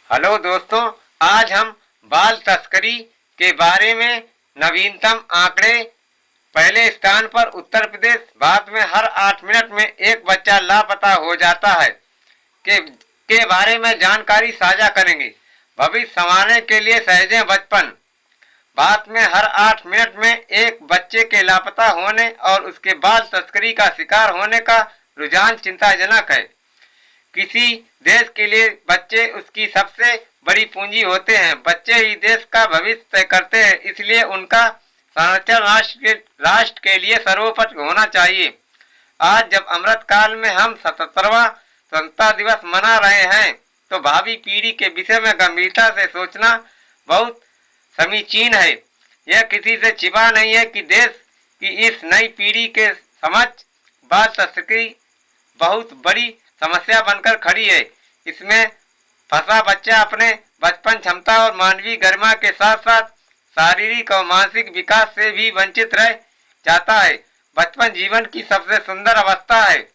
Hello दोस्तों, आज हम बाल तस्करी के बारे में नवीनतम आंकड़े। पहले स्थान पर उत्तर प्रदेश, भारत में हर 8 मिनट में एक बच्चा लापता हो जाता है के बारे में जानकारी साझा करेंगे। भविष्य संवारने के लिए सहेजें बचपन। भारत में हर 8 मिनट में एक बच्चे के लापता होने और उसके बाल तस्करी का शिकार होने का रुझान चिंताजनक है। किसी देश के लिए बच्चे उसकी सबसे बड़ी पूंजी होते हैं। बच्चे ही देश का भविष्य तय करते हैं, इसलिए उनका संरक्षण राष्ट्र के लिए सर्वोपरि होना चाहिए। आज जब अमृत काल में हम 77वां स्वतंत्रता दिवस मना रहे हैं, तो भावी पीढ़ी के विषय में गंभीरता से सोचना बहुत समीचीन है। यह किसी से छिपा नहीं है कि देश की इस नई पीढ़ी के समक्ष बाल तस्करी बहुत बड़ी समस्या बनकर खड़ी है। इसमें फंसा बच्चा अपने बचपन, क्षमता और मानवीय गरिमा के साथ साथ शारीरिक और मानसिक विकास से भी वंचित रह जाता है। बचपन जीवन की सबसे सुंदर अवस्था है।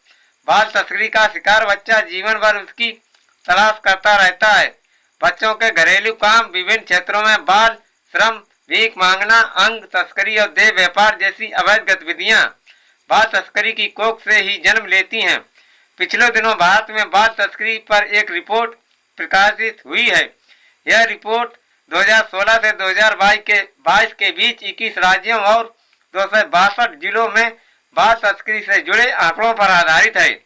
बाल तस्करी का शिकार बच्चा जीवन भर उसकी तलाश करता रहता है। बच्चों के घरेलू काम, विभिन्न क्षेत्रों में बाल श्रम, भीख मांगना, अंग तस्करी और देह व्यापार जैसी अवैध गतिविधियां बाल तस्करी की कोख से ही जन्म लेती हैं। पिछले दिनों भारत में बाल तस्करी पर एक रिपोर्ट प्रकाशित हुई है। यह रिपोर्ट 2016 से 2022 के बीच 21 राज्यों और 262 जिलों में बाल तस्करी से जुड़े आंकड़ों पर आधारित है।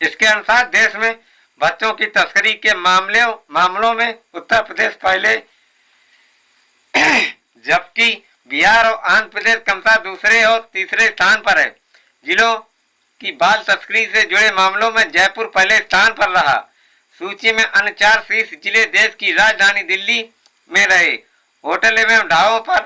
इसके अनुसार देश में बच्चों की तस्करी के मामलों में उत्तर प्रदेश पहले जबकि बिहार और आंध्र प्रदेश क्रमशः दूसरे और तीसरे स्थान पर है। जिलों की बाल तस्करी से जुड़े मामलों में जयपुर पहले स्थान पर रहा। सूची में अन्य 4 शीर्ष जिले देश की राजधानी दिल्ली में रहे। होटल एवं ढाबों पर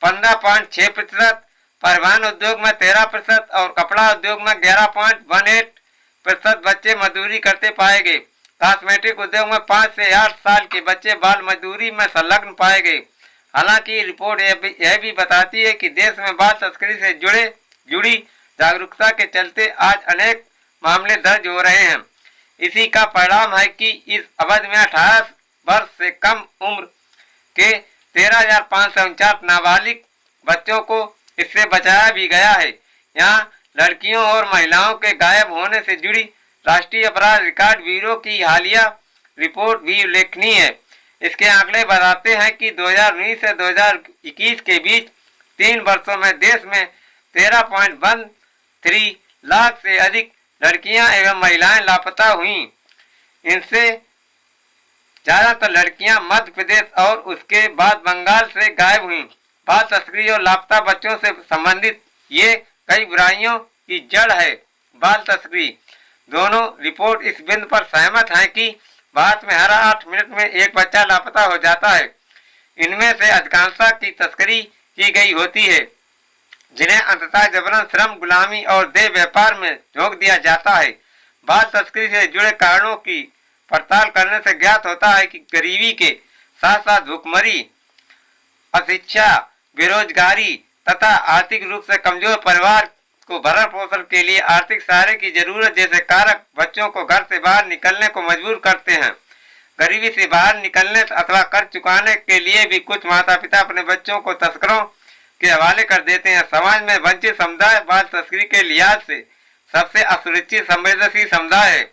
15.6%, परिवहन उद्योग में 13% और कपड़ा उद्योग में 11.18% बच्चे मजदूरी करते पाए गए। कॉस्मेटिक उद्योग में 5 से 8 साल के बच्चे बाल मजदूरी में संलग्न पाए गए। हालांकि रिपोर्ट यह भी बताती है कि देश में बाल तस्करी से जुड़ी जागरूकता के चलते आज अनेक मामले दर्ज हो रहे हैं। इसी का परिणाम है कि इस अवधि में 18 वर्ष से कम उम्र के 13,549 नाबालिग बच्चों को इससे बचाया भी गया है। यहाँ लड़कियों और महिलाओं के गायब होने से जुड़ी राष्ट्रीय अपराध रिकॉर्ड ब्यूरो की हालिया रिपोर्ट भी उल्लेखनीय है। इसके आंकड़े बताते हैं कि 2019 से 2021 के बीच 3 वर्षों में देश में 13.13 लाख से अधिक लड़कियां एवं महिलाएं लापता हुईं। इनसे ज्यादातर लड़कियां मध्य प्रदेश और उसके बाद बंगाल से गायब हुईं। बाल तस्करी और लापता बच्चों से संबंधित ये कई बुराइयों की जड़ है। बाल तस्करी दोनों रिपोर्ट इस बिंदु पर सहमत हैं कि भारत में हर 8 मिनट में एक बच्चा लापता हो जाता है। इनमें से अधिकांशता की तस्करी की गई होती है, जिन्हें अंततः जबरन श्रम, गुलामी और देह व्यापार में झोंक दिया जाता है। बाल तस्करी से जुड़े कारणों की पड़ताल करने से ज्ञात होता है कि गरीबी के साथ साथ भुखमरी, अशिक्षा, बेरोजगारी तथा आर्थिक रूप से कमजोर परिवार को भरण पोषण के लिए आर्थिक सहारे की जरूरत जैसे कारक बच्चों को घर से बाहर निकलने को मजबूर करते हैं। गरीबी से बाहर निकलने अथवा कर्ज चुकाने के लिए भी कुछ माता पिता अपने बच्चों को तस्करों के हवाले कर देते हैं। समाज में वंचित समुदाय बाल तस्करी के लिहाज से सबसे असुरक्षित संवेदनशील समुदाय है।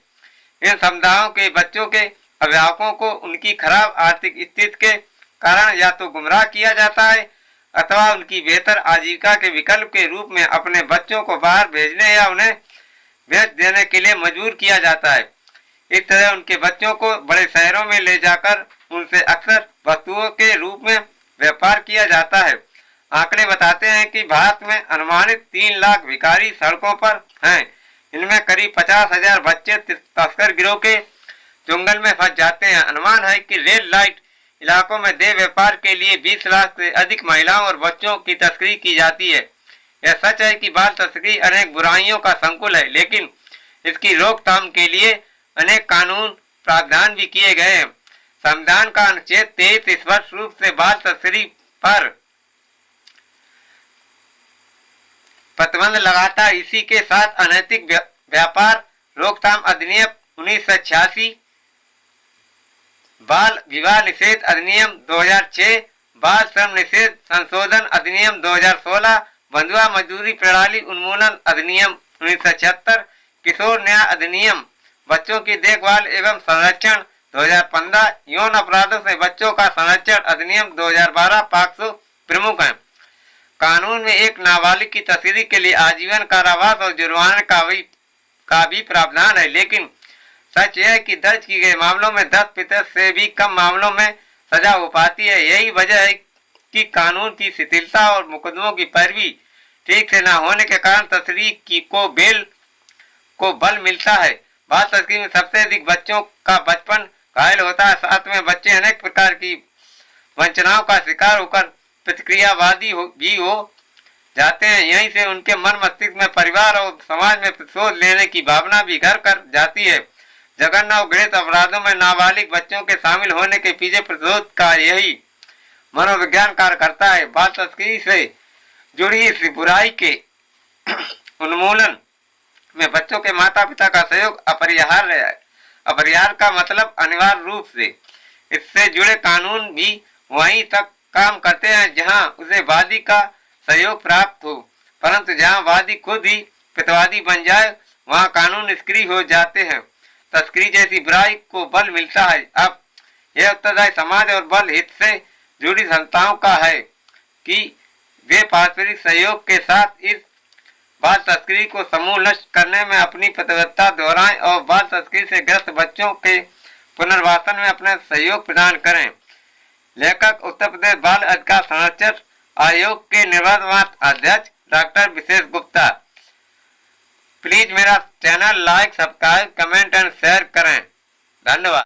इन समुदायों के बच्चों के अभिभावकों को उनकी खराब आर्थिक स्थिति के कारण या तो गुमराह किया जाता है अथवा उनकी बेहतर आजीविका के विकल्प के रूप में अपने बच्चों को बाहर भेजने या उन्हें बेच देने के लिए मजबूर किया जाता है। इस तरह उनके बच्चों को बड़े शहरों में ले जाकर उनसे अक्सर वस्तुओं के रूप में व्यापार किया जाता है। आंकड़े बताते हैं कि भारत में अनुमानित 3 लाख भिखारी सड़कों पर हैं। इनमें करीब 50,000 बच्चे तस्कर गिरोह के चुंगल में फंस जाते हैं। अनुमान है कि रेड लाइट इलाकों में देह व्यापार के लिए 20 लाख से अधिक महिलाओं और बच्चों की तस्करी की जाती है। यह सच है कि बाल तस्करी अनेक बुराइयों का संकुल है, लेकिन इसकी रोकथाम के लिए अनेक कानून प्रावधान भी किए गए हैं। संविधान का अनुच्छेद 23 स्पष्ट रूप से बाल तस्करी पर प्रतिबंध लगाता है। इसी के साथ अनैतिक व्यापार रोकथाम अधिनियम 1986 बाल विवाह निषेध अधिनियम 2006, बाल श्रम निषेध संशोधन अधिनियम 2016, बंधुआ मजदूरी प्रणाली उन्मूलन अधिनियम 1976, किशोर न्याय अधिनियम, बच्चों की देखभाल एवं संरक्षण 2015, यौन अपराधों से बच्चों का संरक्षण अधिनियम 2012 पॉक्सो प्रमुख हैं। कानून में एक नाबालिग की तस्करी के लिए आजीवन कारावास और जुर्माने का भी प्रावधान है, लेकिन सच यह है कि दर्ज किए गए मामलों में 10% से भी कम मामलों में सजा हो पाती है। यही वजह है कि कानून की शिथिलता और मुकदमों की पैरवी ठीक से न होने के कारण तस्करी को बल मिलता है। बाल तस्करी में सबसे अधिक बच्चों का बचपन घायल होता है। साथ में बच्चे अनेक प्रकार की वंचनाओं का शिकार होकर प्रतिक्रियावादी भी हो जाते हैं। यहीं से उनके मन मस्तिष्क में परिवार और समाज में प्रतिशोध लेने की भावना भी घर कर जाती है। जघन्य और घृणित अपराधों में नाबालिग बच्चों के शामिल होने के पीछे प्रतिशोध का यही मनोविज्ञान कार्य करता है। बाल तस्करी से जुड़ी इस बुराई के उन्मूलन में बच्चों के माता पिता का सहयोग अपरिहार्य है। अपरिहार्य का मतलब अनिवार्य रूप से इससे जुड़े कानून भी वहीं तक काम करते हैं जहां उसे वादी का सहयोग प्राप्त हो, परंतु जहां वादी खुद ही प्रतिवादी बन जाए वहां कानून निष्क्रिय हो जाते हैं। तस्करी जैसी बुराई को बल मिलता है। अब यह उत्तरदायी समाज और बल हित से जुड़ी संस्थाओं का है कि वे पारस्परिक सहयोग के साथ इस बाल तस्करी को समूह नष्ट करने में अपनी प्रतिबद्धता दोहराएं और बाल तस्करी से ग्रस्त बच्चों के पुनर्वासन में अपना सहयोग प्रदान करें। लेखक उत्तर प्रदेश बाल अधिकार संरक्षण आयोग के निवर्तमान अध्यक्ष डॉक्टर विशेष गुप्ता। प्लीज मेरा channel like, subscribe, comment and share करें। धन्यवाद।